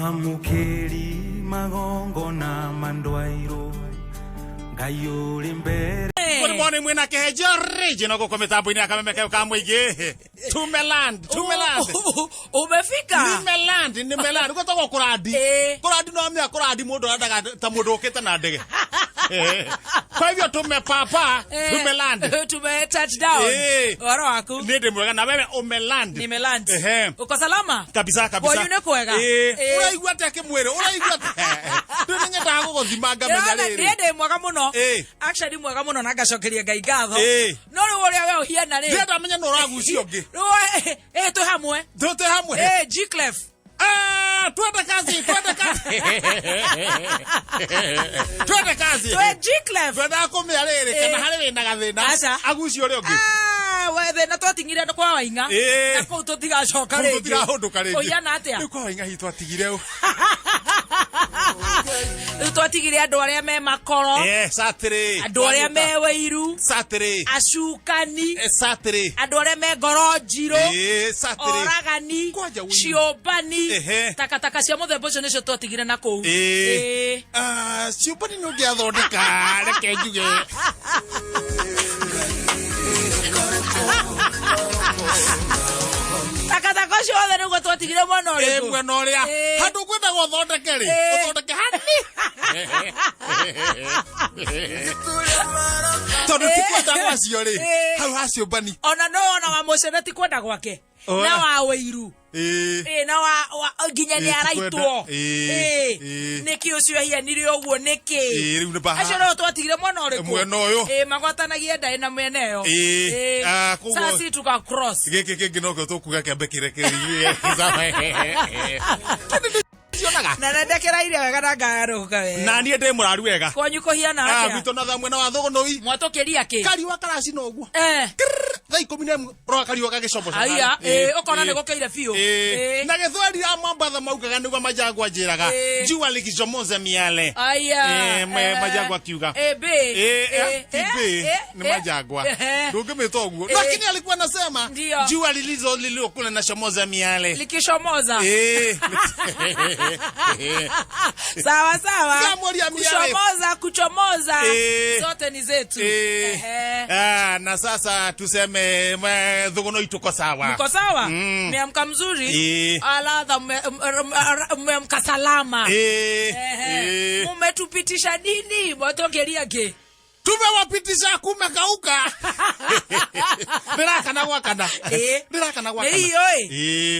Mamukeri magongo na mandwairo Gayuri mbere Good morning mwina kehejo regional kwa mitambo ini akamemeka kama ige Tumeland Umefika Nimeland uko toko kuradi no amya kuradi mundu adaga ta mundu ukita na ndege Kwa hivyo tumepapa Tumeland tume touchdown waro waku Nende mwega na wewe umeland Nimeland uko salama kabisa Boyune kwega uraigwa take mwere uraigwa Ndinenge ndago gothimanga menyarere Nende mwega muno actually mwega muno nagacokeria Ngai ngatho no ri woria we uhiana ri Ndenda menya no ragucio ngi tu hamwe G-Clef twende kazi Twende kazi G-Clef twenda kumya riri kana hari wina gathina agucio uri ungi wethe na twatingire kwa wainga na ko tutigacoka ringi tutigahunduka ringi oiana atia ni kwa wainga hi twatigire twatigire andu aria me makoro satire andu aria me wairu satire acukani satire andu aria me ngoro njiro satire oragani ciobani takataka cia muthemba ucio nicio twatigire na kuu ciobani no ngiathondeka reke njuge takataka cio othe niguo twatigire mwena uriku mwena uria handu kwenda guthondeke ri uthondeke hani tondu tikwenda gwacio ri hau haciobani ona no ona wa mucene tikwenda gwake na wa wairu na wa nginya ni araitwo niki ucio hianire uguo niki riu ni baha acio no twatigire mwena uriku mwena uyu magwatanagie ndai na mwena iyo sasa tuka cross giki kingi no tukuga kiambe kirekerie na ndekera ile wega na ngaruka we na nie ndi muraru wega kwanyu kuhiana atia gwito na tha mwena wa thogonoi mwatokeria ki kariwa karaci no guo tha 11 ro kariwa gagicomo aya ukona ni gukeire biu na githweri ya mambatha maukaga niguo majangwa njiraga njua likicomoza miale aya majangwa kiuga ni majangwa ndungimita uguo lakini alikuwa anasema njua lililokula na chomoza miale likishomoza sawa kuchomoza zote ni zetu na sasa tuseme thogonoi tuko sawa mko sawa meamka mzuri aladha meamka salama umetupitisha nini mwatongeria ke tumewapitisha kumekauka ndirakana gwakana hiyo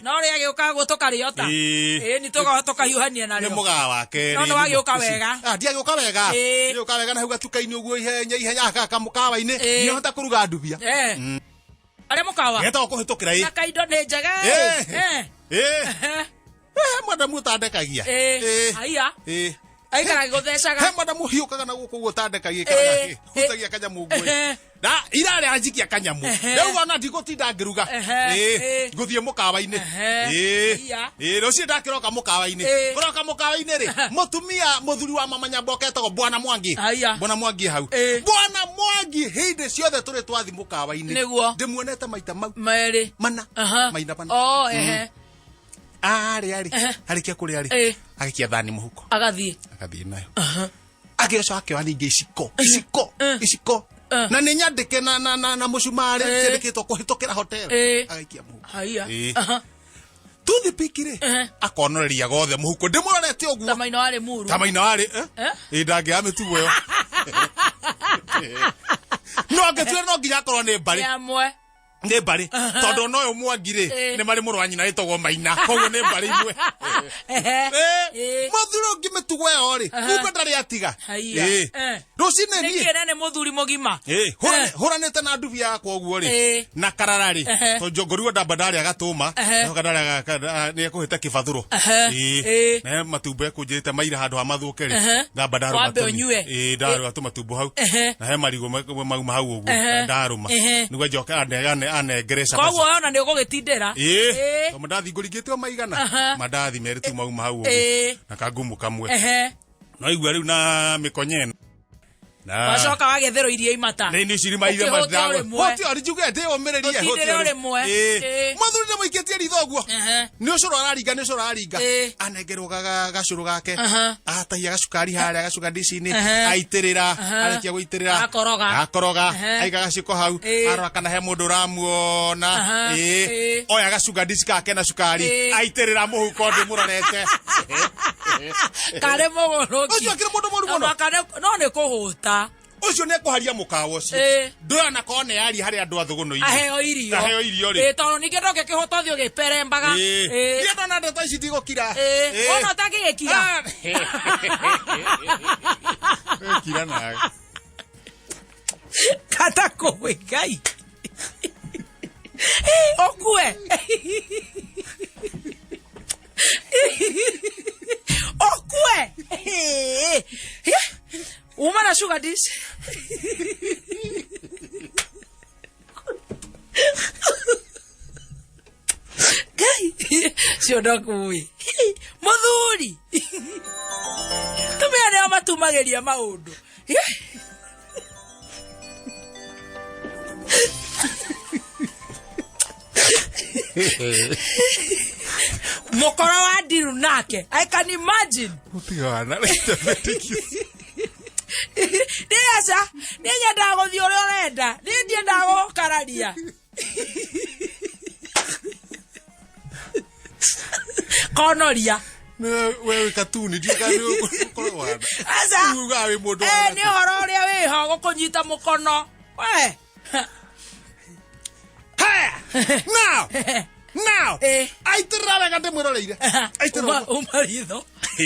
no ri agiuka gutoka riota ni toka hiuhania na rio ni mugaa wake no wagiuka wega ndiagiuka wega ndiuka wega na hau gatukaini uguo ihenya aka mukawa-ini ni hota kuruga ndubia ari mukawa geta kuhitukira na kaindo ni njega madamu tandekagia aya aikara guthecaga he madamu hiukaga na guku gutandekagia kana hutagia kanyamu ngui na irare anjikia kanyamu rĩu ona ndigutinda ngiruga nguthie mukawa-ini rucio ndakiroka mukawa-ini kuroka mukawa-ini ri mutumia muthuri wa mama Nyamboka etagwo Bwana Mwangi hau Bwana Mwangi hindi ciothe turi twathi mukawa-ini ndimuonete maita mau mana arikia kuri ari agikia thani muhuko agathie nayo agioca akioa ningi iciko na ni nyandike na mucumari ciandikitwo kuhitukira hotel agaikia muhuko tuthi pikire akonoreria gothe muhuko ndimurorete uguo tamaina wari muru ndangia mitugo yo no ngetwira no nginya akorwo ni mbari ni mbari tondu no yo Mwangire ni mari muru wanyina itogwo Maina koguo ni mbari imwe muthuri ungi mitugo yo ri kumbe ndari atiga rucine ni muthuri mugima huranite na ndubi yakwa uguo ri na karara ri to njongoriwa ndamba ndari agatuma no karara ni ekuhite kibathuro na matumbo ekunjirite maira handu ha mathuke ri ndamba ndaruma ndaruma tumatumbo hau na he marigo mauma hau uguo ndaruma niguo njoka anengereca koguo ona ni ugugitindira to mandathi nguringite maigana mandathi meritu mauma hau na kangumu kamwe no igua riu na mikonyeno wacoka wagetherwo irio imata ni cirima iria mathago hoti ori juge ndeo mererie hoti ori muthuri ni muiketie ritho guo ni ucuru araringa ni ucuru araringa anengerwo gacuru gake atahia gacukari haria gacuka dici-ini aitirira arekia guitirira akoroga aiga gaciko hau arora kana he mundu ramuona oya gacuka dici gake na cukari aitirira muhuko ndi murorete kare mogoroki ucio akire mundu moru muno no ni kuhuta ucio ne kuharia mukawa ucio ndona kone yari hari andu athuguno irio aheo irio ri tono ninge ndoke kihoto thio giperembaga ni ndona ndeto ici ndigukira ona tagigikira kira nawe kata kowe ngai okue okue uma na sugar dish gai sio ndakui muthuri tumia ne matumageria maundu mukoro wa ndiru nake I can imagine utigana Ndiaca ninyenda guthii uria urenda ndienda gukararia konoria wewe katuni ndio kani ukoro wana asa ugawe mundu ni horo uria wiho gukunyita mukono we now aitirira wega ndimwiroreire aitirira umaritho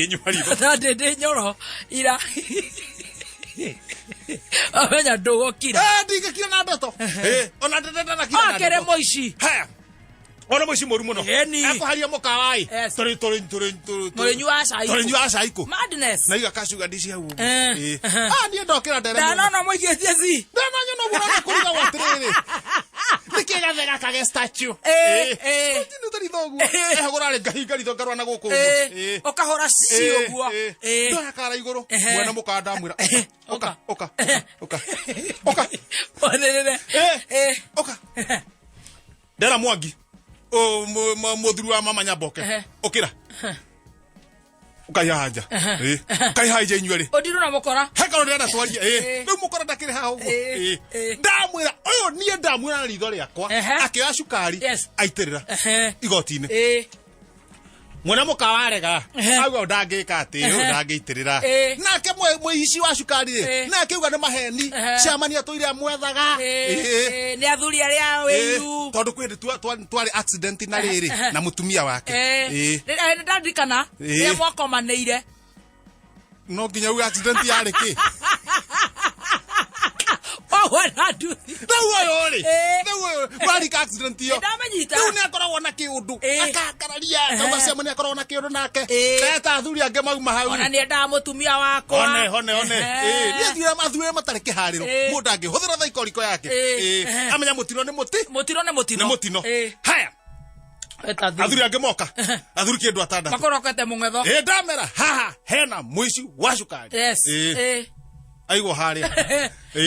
nyumaritho nande ndi nyoro ira amenya ndugukira ndingakira na ndeto ona ndeteta na kira akere moici ona moici moru muno akuharia mukawai murenyua cai ku madness na iga kacuga ndici hau ni ndokira ndere ndana muigetie ci ndana nyono bura kuruga watiriri nikiga thega kage statue tinu tari thogu hagurare ngahinga ritho ngarwa na guku ukahora ci uguo ndakara iguru mwena mukanda mwira oka onere oka ndera mwangi muthuru wa mama Nyamboke ukira ukayanja ukayhaija inyueri odiru na mukora hekaro ndenda twaria riu mukora ndakiri ha uguo ndamwira uyu nie ndamwira na ritho riakwa akioya cukari aitirira igoti-ini mwena mukawarega auga ndangika ati ndangiitirira nake mwihici wa cukari ri nake uga ni maheni ciamania tuire mwethaga ni athuri aria wiru tondu kwindi twari accident na riri na mutumia wake ndandirikana ria mwakomaneire no nginya uga accident yari ki wana nduthi ndauyo ri ndauyo bari accident yo ndamenyita riu ni akoragwo na kiundu akakararia kauga ciama ni akoragwo na kiundu nake eta athuri ange mauma hau ona ni enda mutumia wakwa one ni athuri mathure matari kihariro mundu angihuthira thaikoriko yake amenya mutino ni mutino haya athuri ange moka athuri kindu atandatu makorokete mung'etho ndamera haha hena mwici wa cukari aigo haria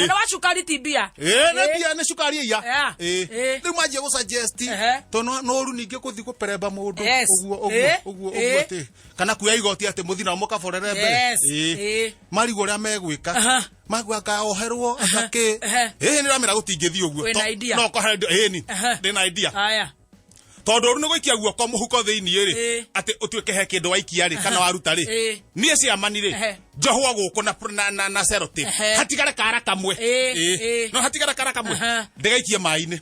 na wa cukari tibia na bia ni cukari iya riu manjie gusuggest to no ru ninge kuthi guperemba mundu uguo ati kana kuya igoti ati muthina mukaborere mbere marigo ria megwika magwaka oherwo atake ni ramira gutingithi uguo no ko ni ndina idea haya tondu ru ni guikia guoko muhuko thiini ri ati utuike he kindu waikia ri kana waruta ri nie ciamani ri njohwa guku na serote hatigare kara kamwe no hatigare kara kamwe ndigaikie mai-ini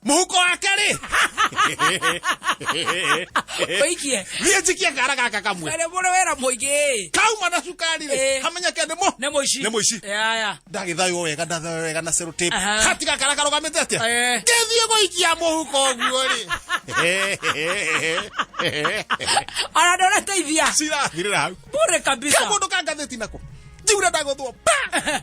muhuko wake ri oikie nie njikie kara gaka kamwe ere bore wera muigi kauma na cukari ri hamenya kende mo ne moici ndagithayo wega na serote hatiga kara karogamete atia ngethie guikia muhuko guo ri ana ndona teithia sira thirira hau bure kabisa kamundu kangatheti nako njura ndagothwo pa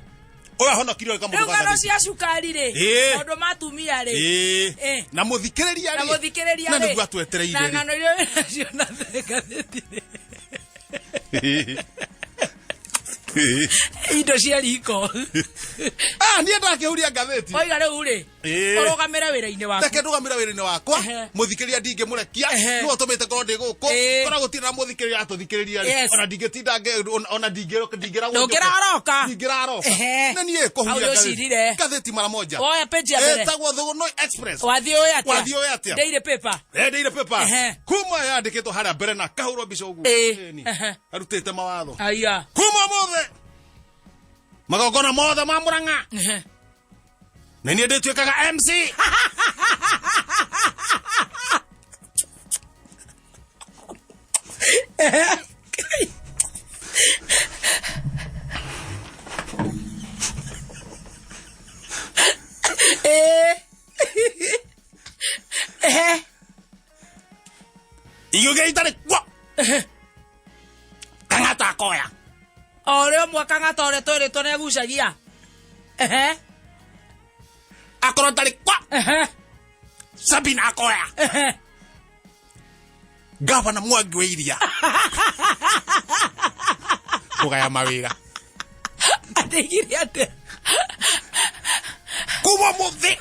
oya hono kiro kamundu kangatheti ngano cia cukari ri ondu matumia ri na muthikiriria ri na niguo atwetereire na ngano iria cio na ngatheti Indo cia riko. Niĩ ndakĩhuria ngathĩti. Oiga rĩu rĩ. Ũrũgamĩra wĩra-inĩ waku. Reke ndũgamĩra wĩra-inĩ wakwa. Mũthikĩria ndingĩmũrekia. Nĩwe ũtũmĩte korwo ndĩ gũkũ. Korwo gũtirĩ na mũthikĩria atũthikĩrĩria rĩ. Ona ndingĩtinda ona ndingĩraroka. Na niĩ kũhuria ngathĩti mara moja. Oya page ya mbere. Etagwo Thũgũno Express. Wathiĩ ũyũ atĩa? Wathiĩ ũyũ atĩa? Daily paper. Daily paper. Kuma yandĩkĩtwo harĩa mbere na kahũrwo mbica ũguo. Arutĩte mawatho. Aya. Kuma mothe. Magongona mothe ma Mũrang'a. Na niĩ ndĩtuĩkaga MC. Igũgĩ itarĩ kwa. Kang'ata koya. Oreo mwakang'ata ũrĩa twĩrĩtwo nĩagucagia. Akorwo tarĩ kwa. Sabina koya. Gavana Mwangi wa Iria. Kũgaya mawĩra. Ateigire atĩa? Kuma mũthĩ.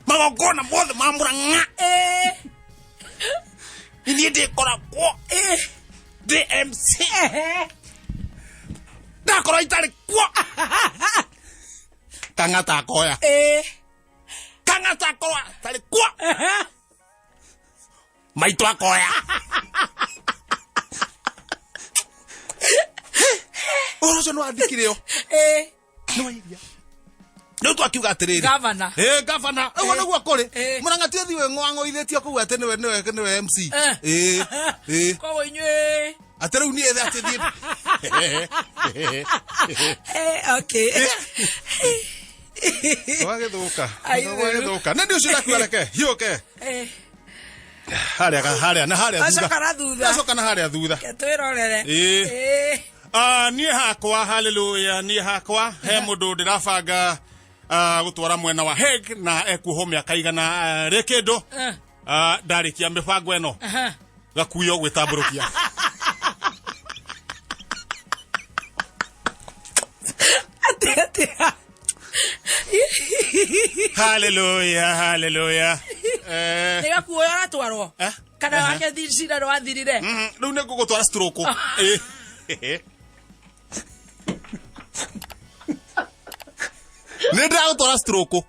Magongona mothe ma Mũrang'a. Niĩ ndĩkoragwo. Ndĩ MC. Ndakorwo itarĩ kwa. Kang'ata koya. Kang'ata koya tarĩ kwa. Maitũ akoya. Ũhoro ũcio nĩwandĩkire o. Nĩwairia. Nĩu twakiuga atĩrĩrĩ. Gavana. Gavana. Ũguo nĩguo kũrĩ. Mũrang'a ti thiĩ ng'oang'oithĩtio kũu atĩ nĩwe MC. Koguo inyuĩ. Atĩ rĩu niĩ atĩ thiĩ. Okay. Wagĩthũka. Nĩ ũcio ndakuga reke. Hiũke. Harĩa na harĩa thutha. Acoka na harĩa thutha. Ketwĩrorere. Niĩ hakwa hallelujah. Niĩ hakwa he mũndũ ndĩrabanga gũtwara mwena wa Hague na ekuoho mĩaka igana rĩ kĩndũ. Ndarĩkia mĩbango ĩno. Gakuyo gwĩtambũrũkia. Hallelujah. Nĩga kuoya aratwarwo. Kana wake thicira ro athirire. Rĩu nĩ ngũgũtwara stroke. Nĩ ndagũtwara stroke.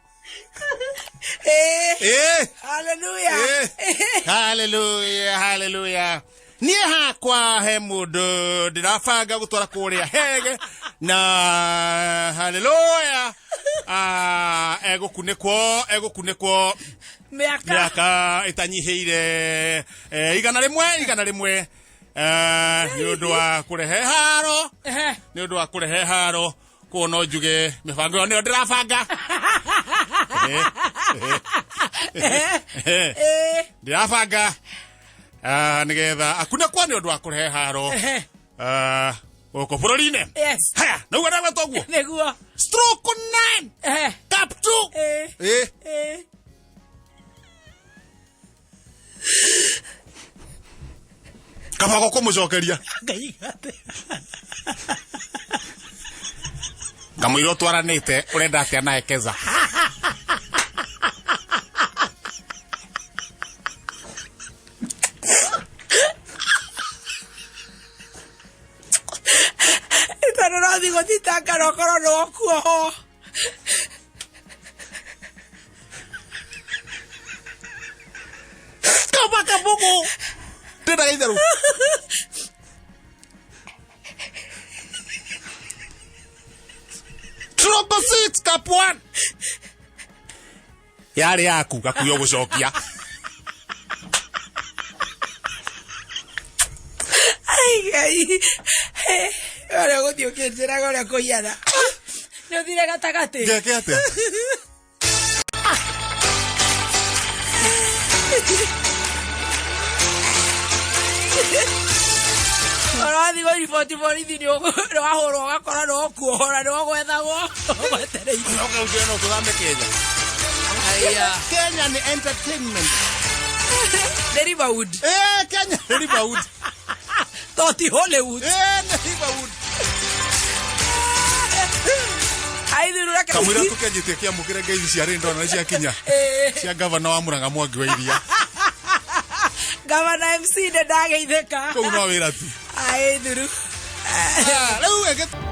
Hallelujah. Niĩ hakwa he mũndũ ndĩrabanga gũtwara kũrĩa Hague na hallelujah. Egũkunĩkwo mĩaka ĩtanyihĩire igana rĩmwe nĩ ũndũ wa kũrehe haro kuona njuge mĩbango ĩyo nĩyo ndĩrabanga. Ndĩrabanga nĩgetha akunĩkwo nĩ ũndũ wa kũrehe haro gũkũ bũrũri-inĩ. Haya, naguo ndagwetwo ũguo. Nĩguo. Stroke 9. Cap 2. Kama kũmũcokeria. Kamũira ũtwaranĩte ũrenda atĩa na Ekeza. Digo tita caro no kuo. Kapa kabuku. Tena gaidaru. Tropa 6 cap 1. Yari yaku gakuyo gucokia. Ai. Ora godio que será agora collada. No dire gatagate. ¿Qué hace? Ora digo ni foti no ahoro gakora no kuora no gwethago. Wetereire. No que usted no dame Kenya. Aya. Kenya ni entertainment. Derivawood. Kenya Derivawood. Toti Hollywood. Hollywood. Ai thiru reke. Kamwira tukenjite kia mukire ngeithi cia rindo na cia kinya. Cia governor wa Murang'a Mwangi wa Iria. Governor MC nde ndageitheka. Kou no wira tu. Ai thiru. Rĩu